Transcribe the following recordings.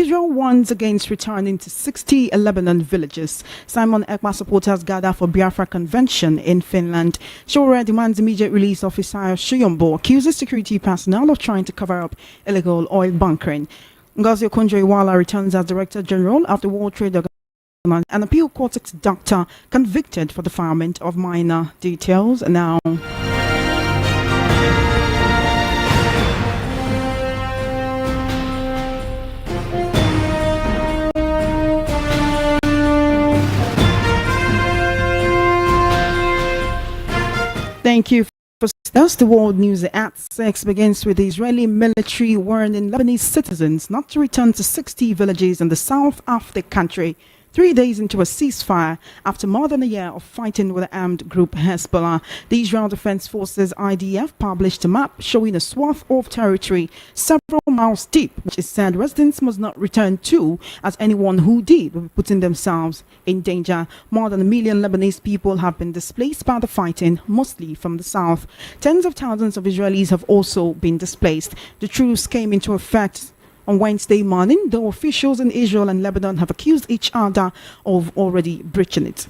Israel warns against returning to 60 Lebanon villages. Simon Ekpa supporters gather for Biafra convention in Finland. Shore demands immediate release of Isaiah Shuyombo, accuses security personnel of trying to cover up illegal oil bunkering. Ngozi Okonjo-Iweala returns as Director General of the World Trade Organization. An appeal court doctor convicted for defilement of minor. Details now. Thank you for us. The world news at 6 begins with the Israeli military warning Lebanese citizens not to return to 60 villages in the south of the country, 3 days into a ceasefire after more than a year of fighting with the armed group Hezbollah. The Israel Defense Forces IDF published a map showing a swath of territory several miles deep, which is said residents must not return to, as anyone who did will be putting themselves in danger. More than 1 million Lebanese people have been displaced by the fighting, mostly from the south. Tens of thousands of Israelis have also been displaced. The truce came into effect on Wednesday morning, though officials in Israel and Lebanon have accused each other of already breaching it.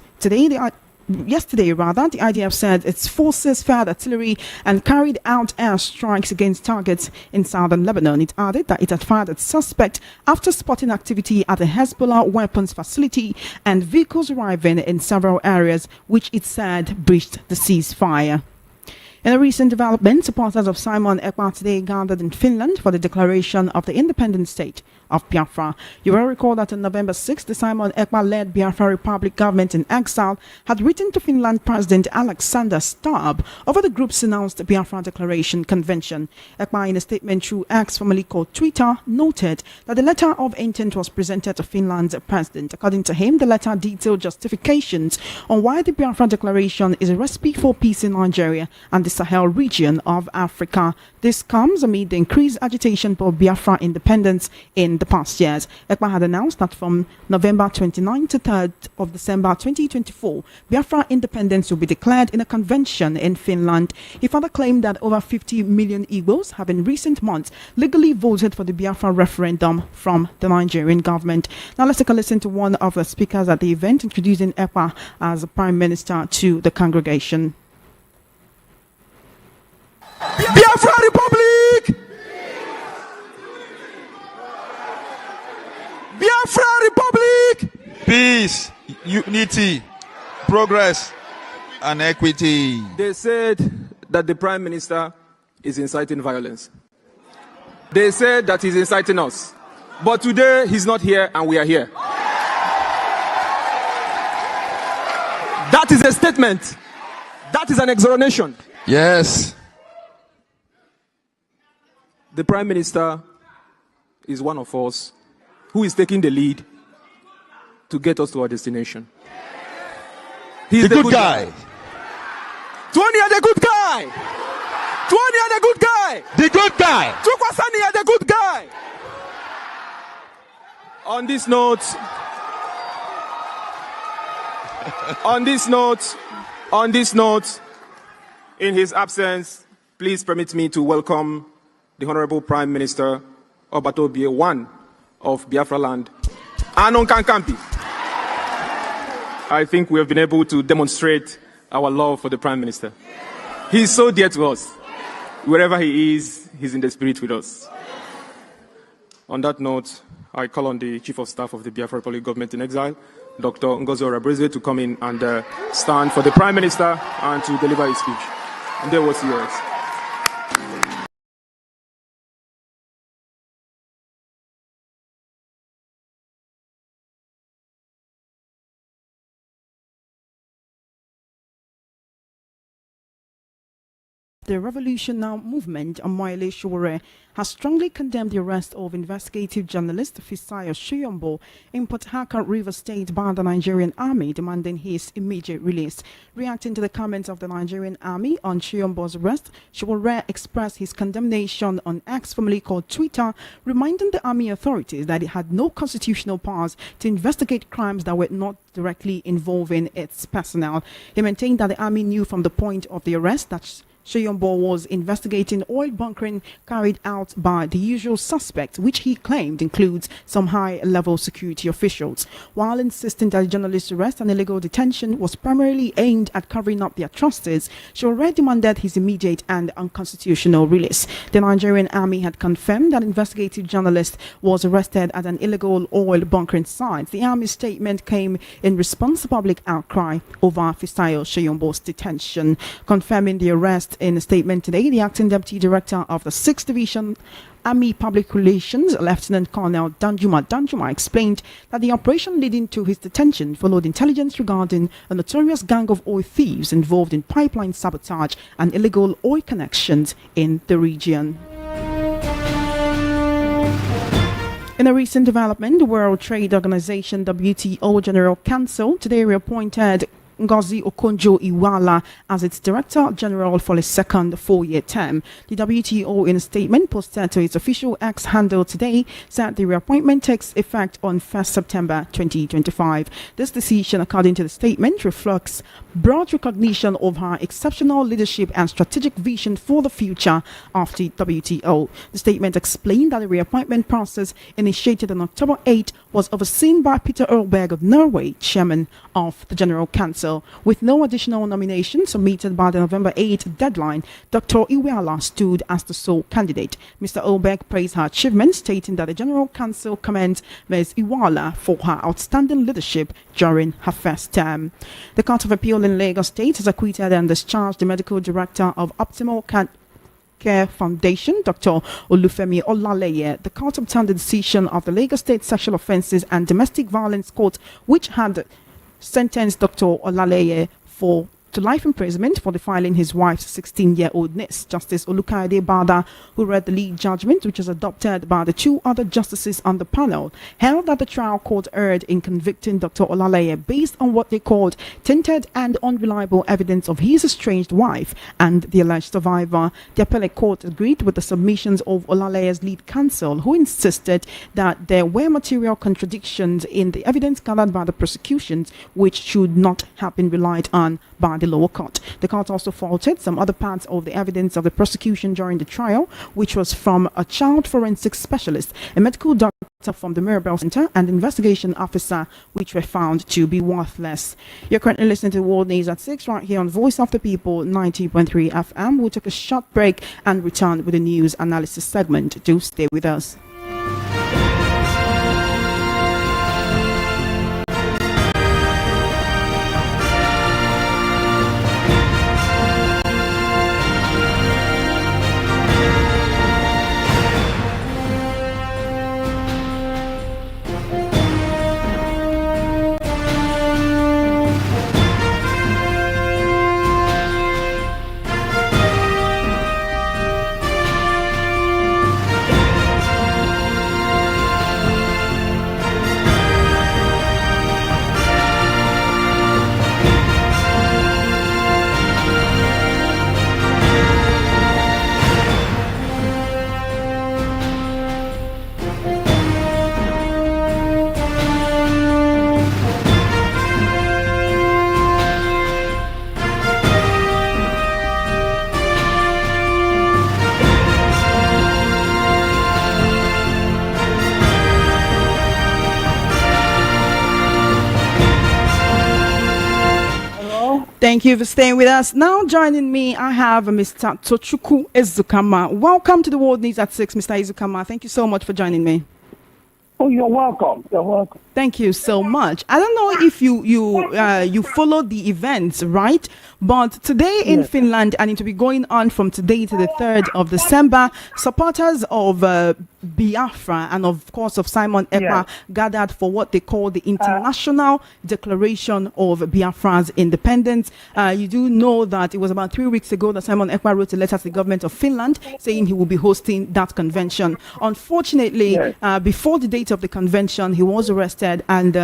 Yesterday, the IDF said its forces fired artillery and carried out air strikes against targets in southern Lebanon. It added that it had fired at suspect after spotting activity at the Hezbollah weapons facility and vehicles arriving in several areas, which it said breached the ceasefire. In a recent development, supporters of Simon Ekpa today gathered in Finland for the declaration of the independent state of Biafra. You will recall that on November 6th, the Simon Ekpa-led Biafra Republic government in exile had written to Finland President Alexander Stubb over the group's announced Biafra Declaration Convention. Ekpa, in a statement through X, formerly called Twitter, noted that the letter of intent was presented to Finland's president. According to him, the letter detailed justifications on why the Biafra Declaration is a recipe for peace in Nigeria and the Sahel region of Africa. This comes amid the increased agitation for Biafra independence in the past years. Ekpa had announced that from November 29 to 3rd of December 2024, Biafra independence will be declared in a convention in Finland. He further claimed that over 50 million Igbos have in recent months legally voted for the Biafra referendum from the Nigerian government. Now let's take a listen to one of the speakers at the event, introducing Ekpa as Prime Minister to the congregation. Biafra Republic! Biafra Republic! Peace, unity, progress, and equity. They said that the Prime Minister is inciting violence. They said that he's inciting us. But today, he's not here and we are here. That is a statement. That is an exoneration. Yes. The Prime Minister is one of us who is taking the lead to get us to our destination. He's the good guy. Tony are the good guy. Tony are the good guy. The good guy. Tukwasani are the good guy. On this note, in his absence, please permit me to welcome the Honorable Prime Minister Obatobie I of Biafra land, Anon Kankampi. I think we have been able to demonstrate our love for the Prime Minister. He is so dear to us. Wherever he is, he's in the spirit with us. On that note, I call on the Chief of Staff of the Biafra Republic Government in Exile, Dr. Ngozi Okonjo-Iweala, to come in and stand for the Prime Minister and to deliver his speech. And there was yours. The Revolution Now movement, Amoyle Shore, has strongly condemned the arrest of investigative journalist Isaiah Shuyombo in Port Harcourt, Rivers State by the Nigerian Army, demanding his immediate release. Reacting to the comments of the Nigerian Army on Shuyombo's arrest, Shore expressed his condemnation on X, formerly called Twitter, reminding the Army authorities that it had no constitutional powers to investigate crimes that were not directly involving its personnel. He maintained that the Army knew from the point of the arrest that Soyombo was investigating oil bunkering carried out by the usual suspects, which he claimed includes some high-level security officials. While insisting that the journalist's arrest and illegal detention was primarily aimed at covering up the atrocities, she already demanded his immediate and unconstitutional release. The Nigerian army had confirmed that investigative journalist was arrested at an illegal oil bunkering site. The army statement came in response to public outcry over Fisayo Soyombo's detention. Confirming the arrest in a statement today, the acting deputy director of the 6th Division Army Public Relations, Lieutenant Colonel Danjuma explained that the operation leading to his detention followed intelligence regarding a notorious gang of oil thieves involved in pipeline sabotage and illegal oil connections in the region. In a recent development, the World Trade Organization WTO General Counsel today reappointed Ngozi Okonjo-Iweala as its Director General for a second 4-year term. The WTO, in a statement posted to its official X handle today, said the reappointment takes effect on 1st September 2025. This decision, according to the statement, reflects broad recognition of her exceptional leadership and strategic vision for the future of the WTO. The statement explained that the reappointment process, initiated on October 8, was overseen by Peter Earlberg of Norway, chairman of the General Council. With no additional nominations submitted by the November 8 deadline, Dr. Iweala stood as the sole candidate. Mr. Earlberg praised her achievements, stating that the General Council commends Ms. Iweala for her outstanding leadership during her first term. The Court of Appeal in Lagos State has acquitted and discharged the medical director of Optimal Care Foundation, Dr. Olufemi Olaleye. The court obtained the decision of the Lagos State Sexual Offences and Domestic Violence Court, which had sentenced Dr. Olaleye to life imprisonment for defiling his wife's 16-year-old niece. Justice Olukaide Bada, who read the lead judgment, which was adopted by the 2 other justices on the panel, held that the trial court erred in convicting Dr. Olaleye based on what they called tainted and unreliable evidence of his estranged wife and the alleged survivor. The appellate court agreed with the submissions of Olaleye's lead counsel, who insisted that there were material contradictions in the evidence gathered by the prosecutions, which should not have been relied on by the lower court. The court also faulted some other parts of the evidence of the prosecution during the trial, which was from a child forensic specialist, a medical doctor from the Mirabel Center, and investigation officer, which were found to be worthless. You're currently listening to World News at 6 right here on Voice of the People 90.3 FM. We'll take a short break and return with a news analysis segment. Do stay with us. Thank you for staying with us. Now joining me, I have Mr. Tochukwu Ezukama. Welcome to the World News at 6, Mr. Ezukama. Thank you so much for joining me. Oh, you're welcome. You're welcome. Thank you so much. I don't know if you followed the events, right? But today in Finland, and it will be going on from today to the 3rd of December, supporters of Biafra and of course of Simon Ekpa gathered for what they call the International Declaration of Biafra's Independence. You do know that it was about 3 weeks ago that Simon Ekpa wrote a letter to the government of Finland saying he will be hosting that convention. Unfortunately, before the date date of the convention, he was arrested, and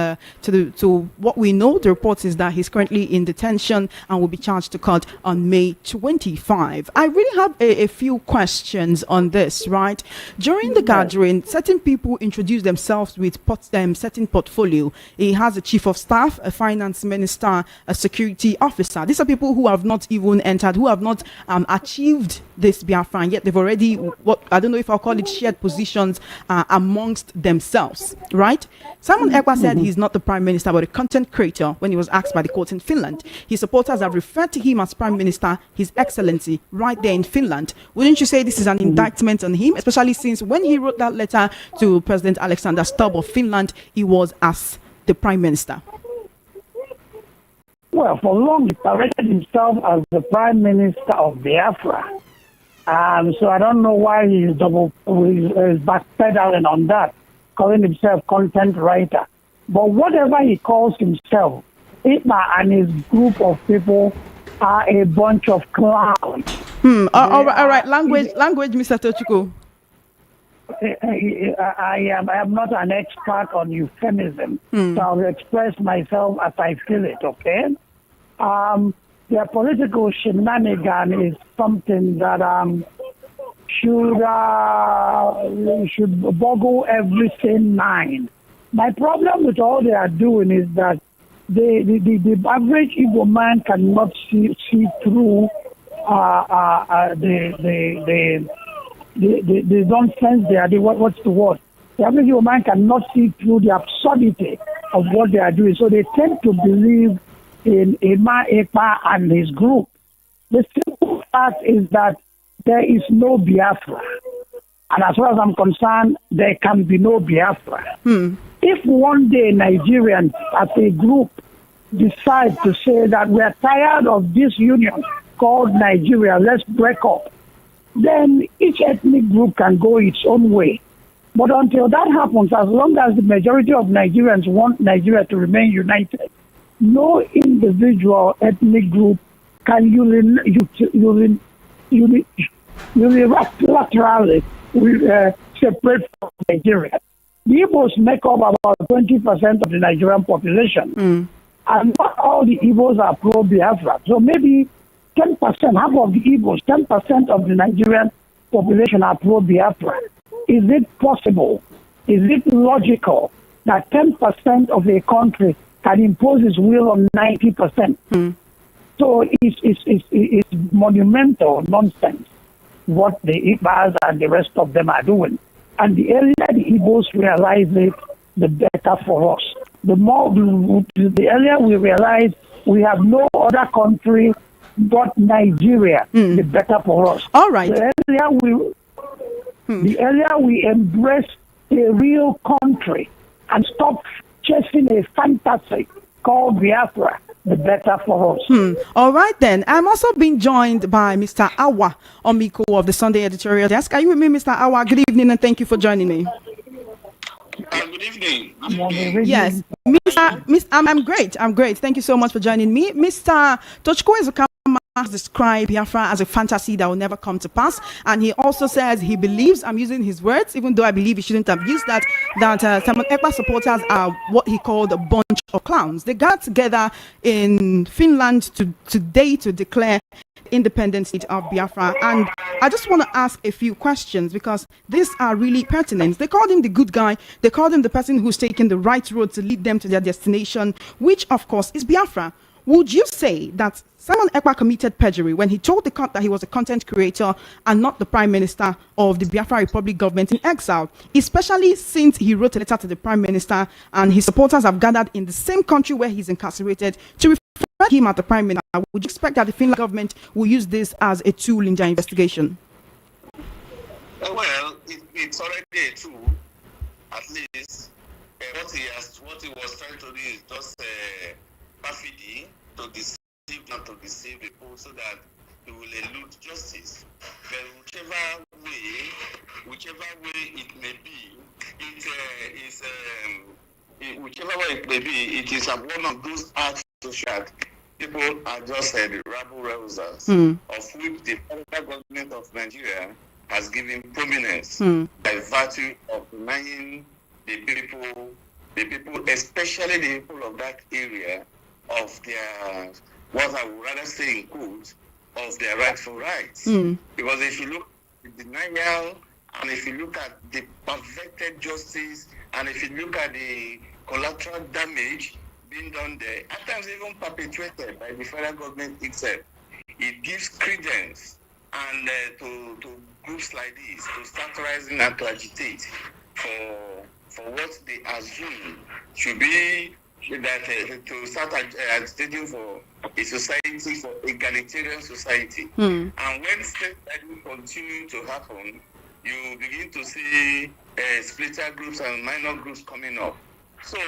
to what we know, the report is that he's currently in detention and will be charged to court on May 25. I really have a few questions on this, right? During the gathering, certain people introduced themselves with certain portfolio. He has a chief of staff, a finance minister, a security officer. These are people who have not even entered, who have not achieved this Biafra, and yet they've already, what I don't know if I'll call it, shared positions amongst themselves, right? Simon Ekpa said he's not the prime minister but a content creator when he was asked by the court in Finland. His supporters have referred to him as prime minister, his excellency, right there in Finland. Wouldn't you say this is an indictment on him, especially since when he wrote that letter to President Alexander Stubb of Finland, he was as the prime minister? Well, for long, he paraded himself as the prime minister of Biafra. So I don't know why he's backpedaling on that, calling himself content writer. But whatever he calls himself, Ekpa and his group of people are a bunch of clowns. All right. Language, Mr. Tochukwu. I am not an expert on euphemism, so I'll express myself as I feel it, okay? Their political shenanigan is something that should boggle every sane mind. My problem with all they are doing is that the average Igbo man cannot see through the nonsense they are doing. What's the word? The average Igbo man cannot see through the absurdity of what they are doing, so they tend to believe in Simon Ekpa and his group. The simple fact is that there is no Biafra. And as far as I'm concerned, there can be no Biafra. If one day Nigerians as a group decide to say that we are tired of this union called Nigeria, let's break up, then each ethnic group can go its own way. But until that happens, as long as the majority of Nigerians want Nigeria to remain united, no individual ethnic group can unilaterally separate from Nigeria. The Igbos make up about 20% of the Nigerian population, and not all the Igbos are pro-Biafra. So maybe 10%, half of the Igbos, 10% of the Nigerian population are pro-Biafra. Is it possible? Is it logical that 10% of a country can impose its will on 90%? So it's monumental nonsense what the Igbos and the rest of them are doing. And the earlier the Igbos realize it, the better for us. The earlier we realize we have no other country but Nigeria, the better for us. All right. The earlier we embrace a real country and stop chasing a fantasy called Biafra, the better for us. All right then. I'm also being joined by Mr. Awa Omiko of the Sunday Editorial Desk. Are you with me, Mr. Awa? Good evening and thank you for joining me. Good evening. Yes, I'm great. Thank you so much for joining me. Mr. Tochukwu Ezekama has described Biafra as a fantasy that will never come to pass, and he also says he believes, I'm using his words, even though I believe he shouldn't have used that Simon Ekpa supporters are what he called a bunch of clowns. They got together in Finland today to declare independent state of Biafra, and I just want to ask a few questions because these are really pertinent. They called him the good guy. They called him the person who's taken the right road to lead them to their destination, which of course is Biafra. Would you say that Simon Ekpa committed perjury when he told the court that he was a content creator and not the prime minister of the Biafra Republic government in exile, especially since he wrote a letter to the prime minister and his supporters have gathered in the same country where he's incarcerated to refer him as the prime minister? Would you expect that the Finland government will use this as a tool in their investigation? Well, it's already a tool, at least. What he was trying to do is just perfidy to deceive people so that he will elude justice. But whichever way it may be, it is one of those acts that people are just the rabble-rousers, of which the federal government of Nigeria has given prominence by virtue of denying the people, especially the people of that area, of their, what I would rather say in quotes, of their rightful rights. Because if you look at the denial, and if you look at the perfected justice, and if you look at the collateral damage being done there, at times even perpetrated by the federal government itself, it gives credence and to groups like this to start rising and to agitate for what they assume should be that to start agitating for a society, for egalitarian society. And when things like this continue to happen, you begin to see splitter groups and minor groups coming up. So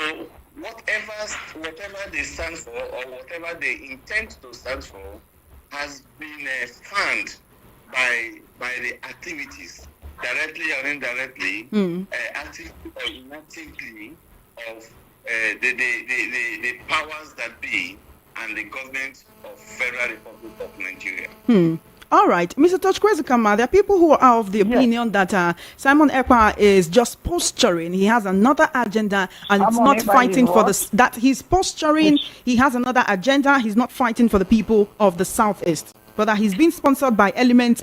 whatever they stand for or whatever they intend to stand for has been fanned by the activities, directly or indirectly, actively or inactively, of the powers that be and the government of Federal Republic of Nigeria. All right, Mr. Tochkwezukama, there are people who are of the opinion that Simon Ekpa is just posturing. He has another agenda, and it's not fighting for that he's posturing. He has another agenda. He's not fighting for the people of the Southeast, but that he's been sponsored by elements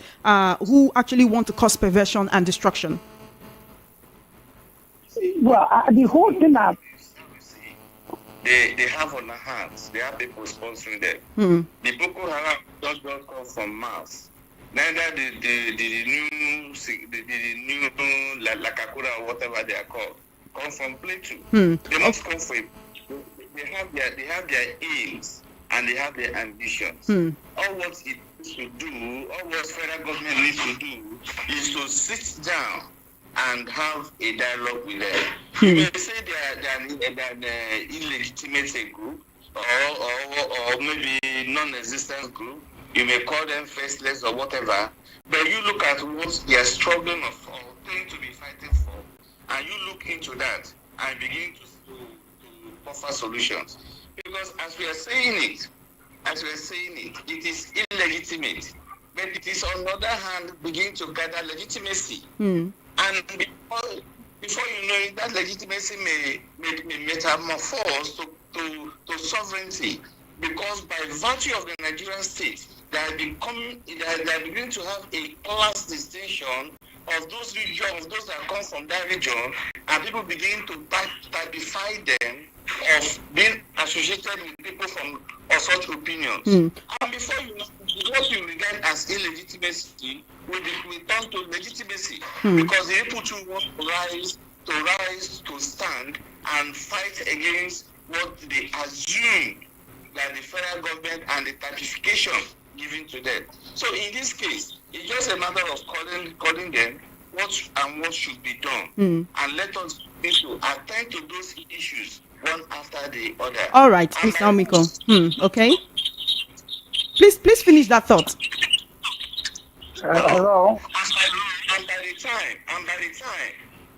who actually want to cause perversion and destruction. Well, the whole thing that they have on their hands, they have people sponsoring them. The Boko Haram don't come from Mars. Neither the new Lakakura or whatever they are called come from Plato. They must come from. They have their aims and they have their ambitions. All what it needs to do, all what federal government needs to do, is to sit down and have a dialogue with them. You may say they're an illegitimate group or maybe non-existent group. You may call them faceless or whatever. But you look at what they are struggling or trying to be fighting for, and you look into that and begin to offer solutions. Because as we are saying it, it is illegitimate. But it is on the other hand begin to gather legitimacy. And before you know it, that legitimacy may metamorphose to sovereignty, because by virtue of the Nigerian state, they are beginning to have a class distinction of those regions, those that come from that region, and people begin to typify them of being associated with people from such opinions. And before you know, what you regard as illegitimacy will turn to legitimacy, because the people who want to rise, to stand and fight against what they assume that the federal government and the typification given to them. So in this case, it's just a matter of calling them what should be done, and let us attend to those issues one after the other. All right, Mr. Omiko. Okay. Please finish that thought. hello. And by the time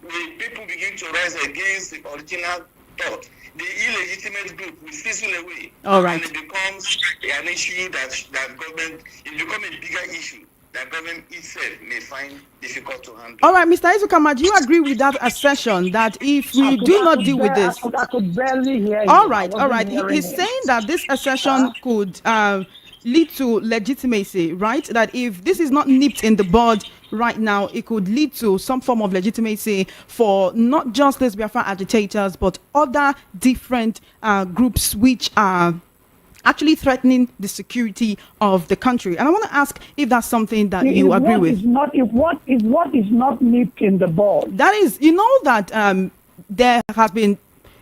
when people begin to rise against the original thought, the illegitimate group will fizzle away. All right. And it becomes an issue that government, it becomes a bigger issue that government itself may find difficult to handle. All right, Mr. Izukama, do you agree with that assertion that if we do not deal with this? I could barely hear you. All right. He's saying that this assertion could lead to legitimacy, right? That if this is not nipped in the bud right now, it could lead to some form of legitimacy for not just these Biafra agitators, but other different groups which are actually threatening the security of the country. And I want to ask if that's something that you agree with. If what is not nipped in the bud? That is, you know that there has been,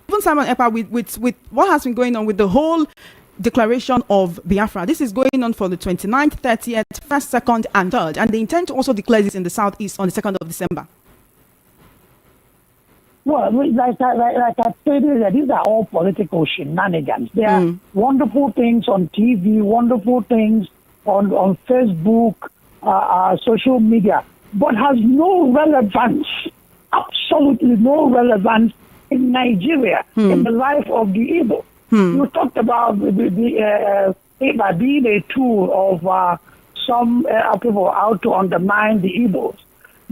even Simon Ekpa, with what has been going on with the whole declaration of Biafra. This is going on for the 29th, 30th, 1st, 2nd, and 3rd. And they intend to also declare this in the Southeast on the 2nd of December. Well, like I stated, these are all political shenanigans. There are wonderful things on TV, wonderful things on Facebook, social media, but has no relevance, absolutely no relevance in Nigeria, in the life of the Igbo. You talked about the being a tool of some people out to undermine the Igbos.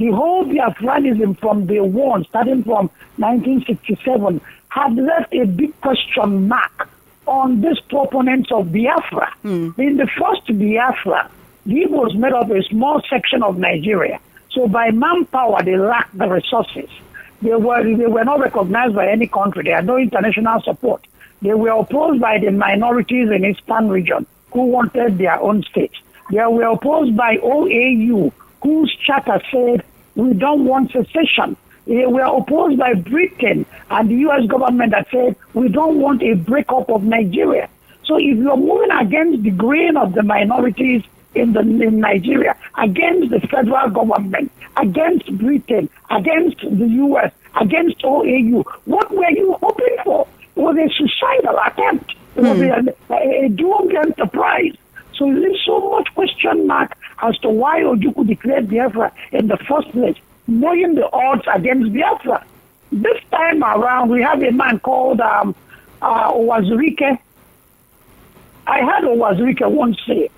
The whole Biafranism from day one, starting from 1967, had left a big question mark on these proponents of Biafra. In the first Biafra, the Igbos made up a small section of Nigeria. So by manpower, they lacked the resources. They were not recognized by any country. They had no international support. They were opposed by the minorities in the Eastern region who wanted their own state. They were opposed by OAU, whose charter said, we don't want secession. They were opposed by Britain and the U.S. government that said, we don't want a breakup of Nigeria. So if you're moving against the grain of the minorities in Nigeria, against the federal government, against Britain, against the U.S., against OAU, what were you hoping for? It was a suicidal attempt. It was a doomed enterprise. So there's so much question mark as to why Ojukwu declared Biafra in the first place, knowing the odds against Biafra. This time around, we have a man called Owazurike. I heard Owazurike once say,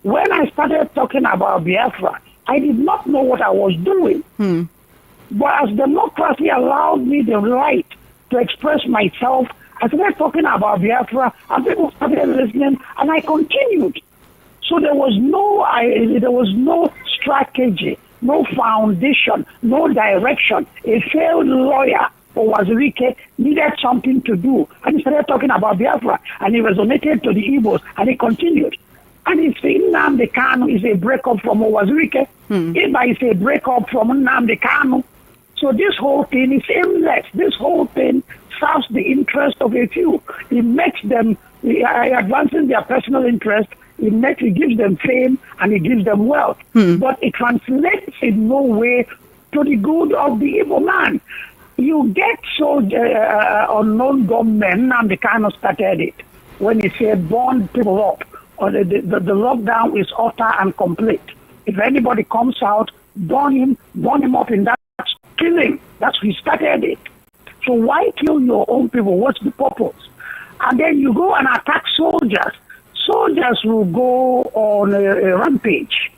when I started talking about Biafra, I did not know what I was doing. But as democracy allowed me the right to express myself, I started talking about Biafra, and people started listening, and I continued. So there was no strategy, no foundation, no direction. A failed lawyer, Owazurike, needed something to do, and he started talking about Biafra, and he resonated to the Igbos, and he continued. And if Nnamdi Kanu is a breakup from Owazurike, Iba is a breakup from Nnamdi Kanu. So this whole thing is aimless. This whole thing serves the interest of a few. It makes them advancing their personal interest. It gives them fame and it gives them wealth. But it translates in no way to the good of the evil man. You get so unknown gunmen, and the kind of started it when he said burn people up. Or the lockdown is utter and complete. If anybody comes out, burn him up in that killing. That's who started it. So why kill your own people? What's the purpose? And then you go and attack soldiers. Soldiers will go on a rampage,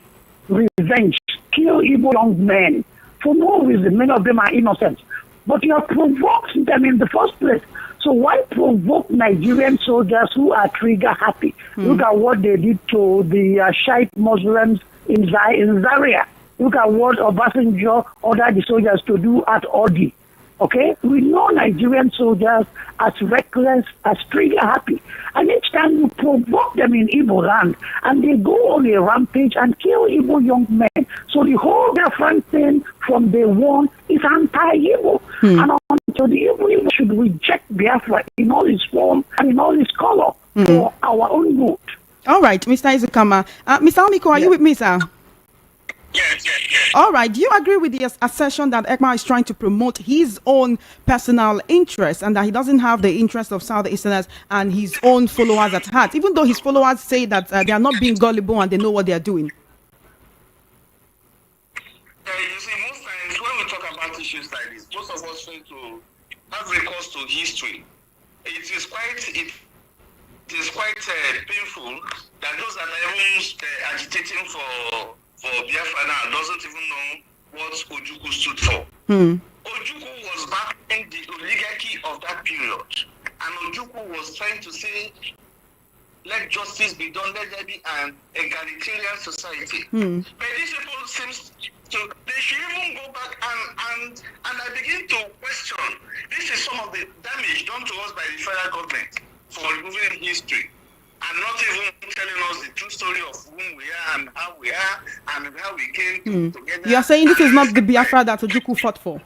revenge, kill evil young men for no reason. Many of them are innocent. But you have provoked them in the first place. So why provoke Nigerian soldiers who are trigger happy? Look at what they did to the Shiite Muslims in Zaria. Look at what Obasanjo ordered the soldiers to do at Odi. Okay? We know Nigerian soldiers as reckless, as trigger happy. And each time you provoke them in Igbo land, and they go on a rampage and kill Igbo young men. So the whole different thing from day one is anti-Igbo. And until the Igbo should reject Biafra in all its form and in all its color for our own good. All right, Mr. Izukama. Mr. Omiko, are you with me, sir? Yes. All right. Do you agree with the assertion that Ekpa is trying to promote his own personal interests and that he doesn't have the interest of Southeasterners and his own followers at heart, even though his followers say that they are not being gullible and they know what they are doing? You see, most times when we talk about issues like this, most of us tend to have recourse to history. It is quite painful that those that are even agitating for Biafra now doesn't even know what Ojukwu stood for. Ojukwu was backing the oligarchy of that period. And Ojukwu was trying to say, let justice be done, let there be an egalitarian society. But these people seems to, they should even go back and I begin to question, this is some of the damage done to us by the federal government for removing history. And not even telling us the true story of whom we are and how we came together. You are saying this is not the Biafra that Ojukwu fought for?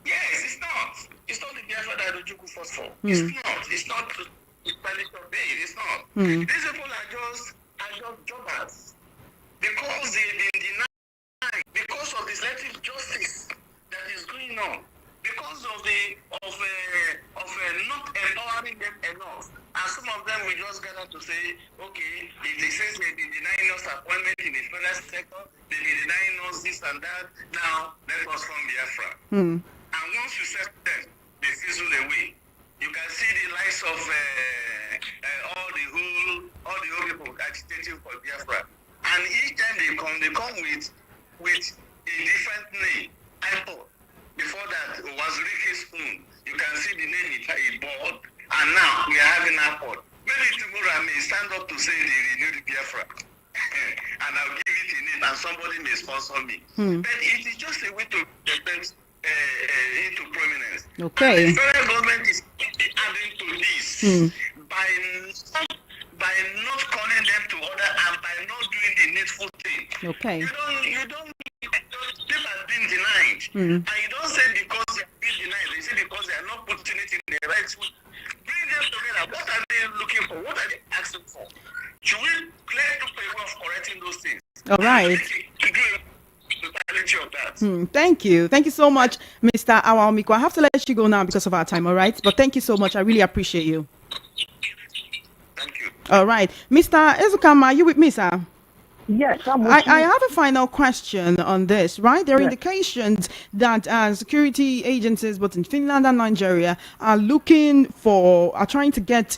Yes, it's not. It's not the Biafra that Ojukwu fought for. It's not. It's not Spanish obeyed. It's not. These people are just jobbers. Because they deny, because of the selective justice that is going on, because of not empowering them enough. And some of them will just gather to say, okay, if they say they're denying us appointment in the federal sector, they're denying us this and that, now let us form Biafra. And once you set them, they fizzle away. You can see the likes of all the whole people agitating for Biafra. And each time they come with a different name. IPOD. Before that, it was Ricky Spoon. You can see the name he bought, and now we are having IPOD. Maybe tomorrow I may stand up to say they renewed Biafra, and I'll give it a name, and somebody may sponsor me. But it is just a way to get them into prominence. Okay. And the federal government is adding to this by not calling them to order and by not doing the needful thing. Okay. You don't people have been denied. And you don't say because they have been denied, they say because they are not putting it in the right way. Bring them together. What are they looking for? What are they asking for? Should we let people a way of correcting those things? All right. Of that. Thank you. Thank you so much, Mr. Awamiko. I have to let you go now because of our time, all right? But thank you so much. I really appreciate you. Thank you. All right. Mr. Ezukama, are you with me, sir? Yes, I'm with I you. have a final question on this, right? There are Yes. indications that security agencies, both in Finland and Nigeria, are trying to get,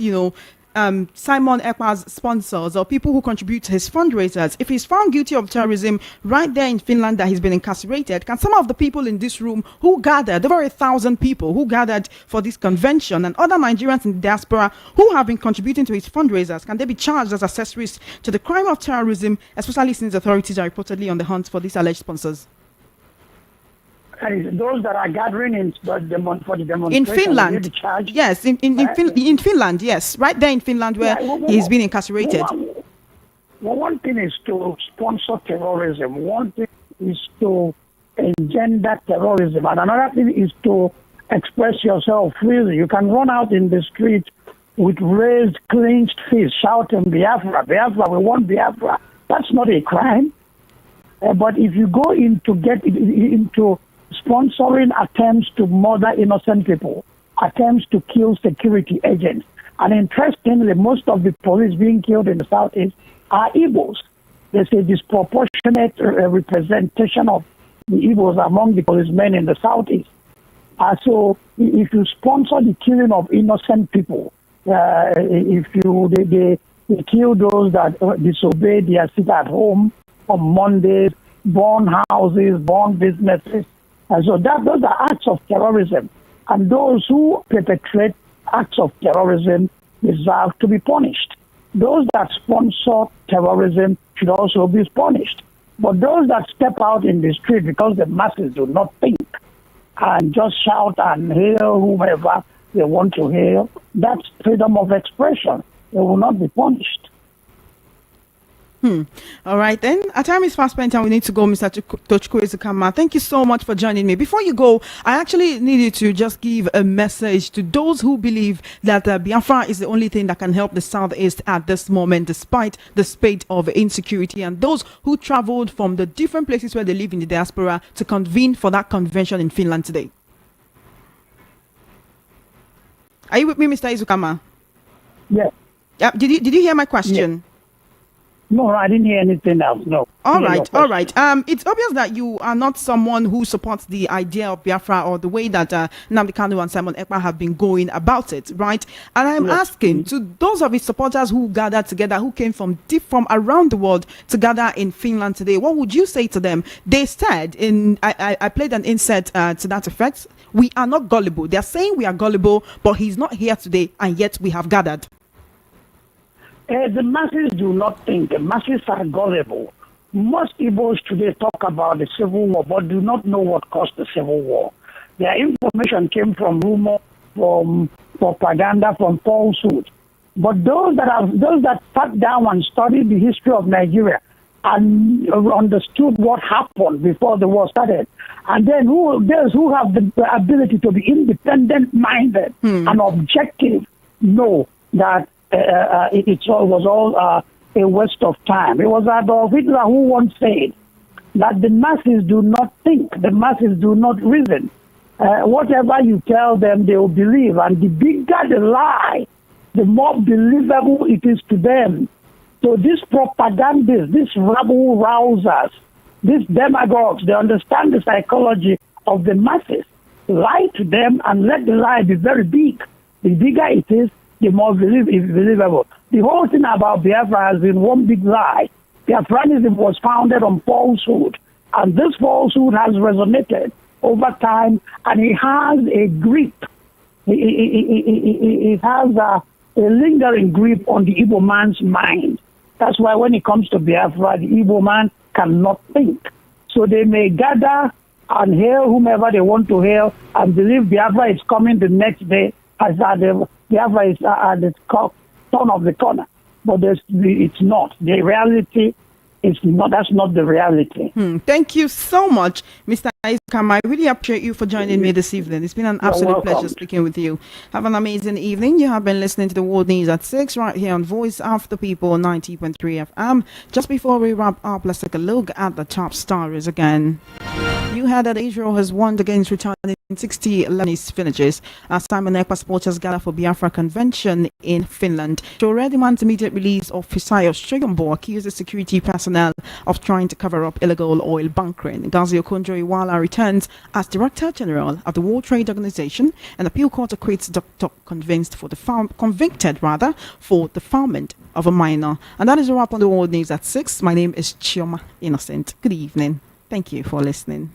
Simon Ekpa's sponsors or people who contribute to his fundraisers. If he's found guilty of terrorism right there in Finland that he's been incarcerated, can some of the people in this room who gathered, there were 1,000 people who gathered for this convention, and other Nigerians in the diaspora who have been contributing to his fundraisers, can they be charged as accessories to the crime of terrorism, especially since authorities are reportedly on the hunt for these alleged sponsors? Those that are gathering for the demonstration. In will be Finland, charged. yes, in Finland, yes, right there in Finland where he's been incarcerated. One thing is to sponsor terrorism. One thing is to engender terrorism, and another thing is to express yourself freely. You can run out in the street with raised, clenched fists, shouting Biafra, Biafra, we want Biafra. That's not a crime. But if you go into sponsoring attempts to murder innocent people, attempts to kill security agents, and interestingly, most of the police being killed in the Southeast are Igbos. There's a disproportionate representation of the Igbos among the policemen in the Southeast. So if you sponsor the killing of innocent people, if they kill those that disobey their sit at home on Mondays, burn houses, burn businesses, and so those are acts of terrorism. And those who perpetrate acts of terrorism deserve to be punished. Those that sponsor terrorism should also be punished. But those that step out in the street because the masses do not think and just shout and hail whomever they want to hail, that's freedom of expression. They will not be punished. All right, then. Our time is fast spent and we need to go, Mr. Tochukwu Ezukama. Thank you so much for joining me. Before you go, I actually needed to just give a message to those who believe that Biafra is the only thing that can help the Southeast at this moment, despite the spate of insecurity, and those who traveled from the different places where they live in the diaspora to convene for that convention in Finland today. Are you with me, Mr. Ezukama? Yes. Did you hear my question? Yes. No, I didn't hear anything else. No. All right. It's obvious that you are not someone who supports the idea of Biafra or the way that Nnamdi Kanu and Simon Ekpa have been going about it, right? And I'm asking to those of his supporters who gathered together, who came from around the world to gather in Finland today, what would you say to them? They said, I played an insert to that effect, we are not gullible. They're saying we are gullible, but he's not here today, and yet we have gathered. The masses do not think. The masses are gullible. Most Igbos today talk about the civil war, but do not know what caused the civil war. Their information came from rumor, from propaganda, from falsehood. But those that sat down and studied the history of Nigeria and understood what happened before the war started, and then those who have the ability to be independent-minded and objective know that it was all a waste of time. It was Adolf Hitler who once said that the masses do not think, the masses do not reason. Whatever you tell them, they will believe. And the bigger the lie, the more believable it is to them. So these propagandists, these rabble rousers, these demagogues, they understand the psychology of the masses. Lie to them and let the lie be very big. The bigger it is, the more believable. The whole thing about Biafra has been one big lie. Biafranism was founded on falsehood. And this falsehood has resonated over time, and it has a grip. It has a lingering grip on the Igbo man's mind. That's why when it comes to Biafra, the Igbo man cannot think. So they may gather and hail whomever they want to hail and believe Biafra is coming the next day, as Biafra is at the turn of the corner. But it's not. The reality is not. That's not the reality. Thank you so much, Mr. Isaac. I really appreciate you for joining me this evening. It's been an absolute pleasure speaking with you. Have an amazing evening. You have been listening to the World News at 6 right here on Voice of the People 90.3 FM. Just before we wrap up, let's take a look at the top stories again. You heard that Israel has warned against returning 60 Lebanese villages as Simon Ekpa supporters gather for Biafra convention in Finland. She already demands immediate release of Fisai Ostrigombo, accuses security personnel of trying to cover up illegal oil bunkering. Gazi Okonjo-Iweala returns as Director General of the World Trade Organization, and appeal court acquits Dr. convicted for the defilement of a minor. And that is a wrap on the World News at 6. My name is Chioma Innocent. Good evening. Thank you for listening.